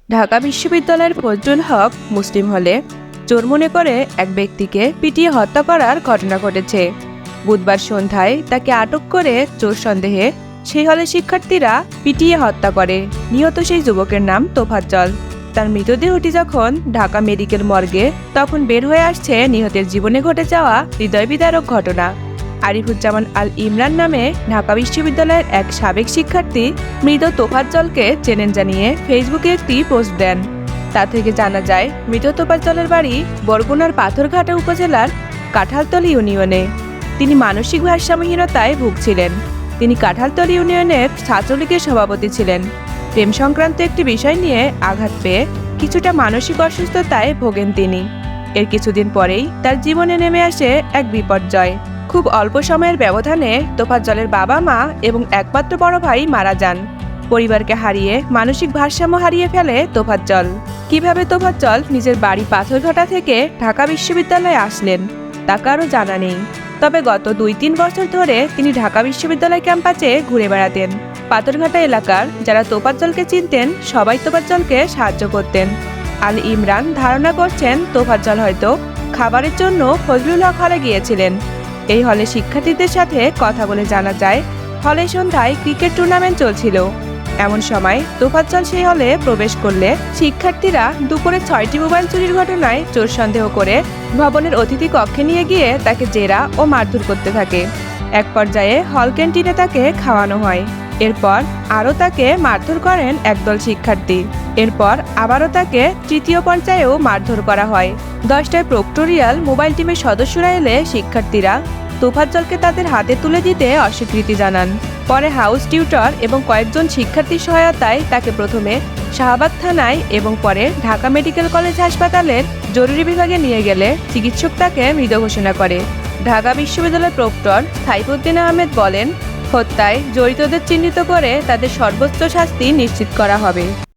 ঢাকা বিশ্ববিদ্যালয়ের ফজলুল হক মুসলিম হলে চোর মনে করে এক ব্যক্তিকে পিটিয়ে হত্যা করার ঘটনা ঘটেছে। বুধবার সন্ধ্যায় তাকে আটক করে চোর সন্দেহে সেই হলে শিক্ষার্থীরা পিটিয়ে হত্যা করে। নিহত সেই যুবকের নাম তোফাজ্জল। তার মৃতদেহটি যখন ঢাকা মেডিকেল মর্গে, তখন বের হয়ে আসছে নিহতের জীবনে ঘটে যাওয়া হৃদয় বিদারক ঘটনা। আরিফুজ্জামান আল ইমরান নামে ঢাকা বিশ্ববিদ্যালয়ের এক সাবেক শিক্ষার্থী মৃত তোফাজ্জলকে চেনেন জানিয়ে ফেসবুকে একটি পোস্ট দেন। তা থেকে জানা যায়, মৃত তোফাজ্জলের বাড়ি বরগুনার পাথরঘাটা উপজেলার কাঁঠালতলী ইউনিয়নে। তিনি মানসিক ভারসাম্যহীনতায় ভুগছিলেন। তিনি কাঁঠালতলী ইউনিয়নের ছাত্রলীগের সভাপতি ছিলেন। প্রেম সংক্রান্ত একটি বিষয় নিয়ে আঘাত পেয়ে কিছুটা মানসিক অসুস্থতায় ভোগেন তিনি। এর কিছুদিন পরেই তার জীবনে নেমে আসে এক বিপর্যয়। খুব অল্প সময়ের ব্যবধানে তোফাজ্জলের বাবা মা এবং একমাত্র বড় ভাই মারা যান। পরিবারকে হারিয়ে মানসিক ভারসাম্য হারিয়ে ফেলে তোফাজ্জল। কিভাবে তোফাজ্জল নিজের বাড়ি পাথরঘাটা থেকে ঢাকা বিশ্ববিদ্যালয়ে আসলেন তা কারো জানা নেই। তবে গত 2-3 বছর ধরে তিনি ঢাকা বিশ্ববিদ্যালয় ক্যাম্পাসে ঘুরে বেড়াতেন। পাথরঘাটা এলাকার যারা তোফাজ্জলকে চিনতেন সবাই তোফাজ্জলকে সাহায্য করতেন। আল ইমরান ধারণা করছেন তোফাজ্জল হয়তো খাবারের জন্য ফজলুল হক হলে গিয়েছিলেন। এই হলে শিক্ষার্থীদের সাথে কথা বলে জানা যায়, হলে সন্ধ্যায় ক্রিকেট টুর্নামেন্ট চলছিল। এমন সময় তোফাজ্জল সেই হলে প্রবেশ করলে শিক্ষার্থীরা দুপুরে 6টি মোবাইল চুরির ঘটনায় চোর সন্দেহ করে ভবনের অতিথি কক্ষে নিয়ে গিয়ে তাকে জেরা ও মারধর করতে থাকে। এক পর্যায়ে হল ক্যান্টিনে তাকে খাওয়ানো হয়। এরপর আরও তাকে মারধর করেন একদল শিক্ষার্থী। এরপর আবারও তাকে তৃতীয় পর্যায়েও মারধর করা হয়। 10টায় প্রক্টোরিয়াল মোবাইল টিমের সদস্যরা এলে শিক্ষার্থীরা তোফাজ্জলকে তাদের হাতে তুলে দিতে অস্বীকৃতি জানান। পরে হাউস টিউটর এবং কয়েকজন শিক্ষার্থীর সহায়তায় তাকে প্রথমে শাহবাগ থানায় এবং পরে ঢাকা মেডিকেল কলেজ হাসপাতালের জরুরি বিভাগে নিয়ে গেলে চিকিৎসক তাকে মৃত ঘোষণা করে। ঢাকা বিশ্ববিদ্যালয়ের প্রক্টর সাইফুদ্দিন আহমেদ বলেন, হত্যায় জড়িতদের চিহ্নিত করে তাদের সর্বোচ্চ শাস্তি নিশ্চিত করা হবে।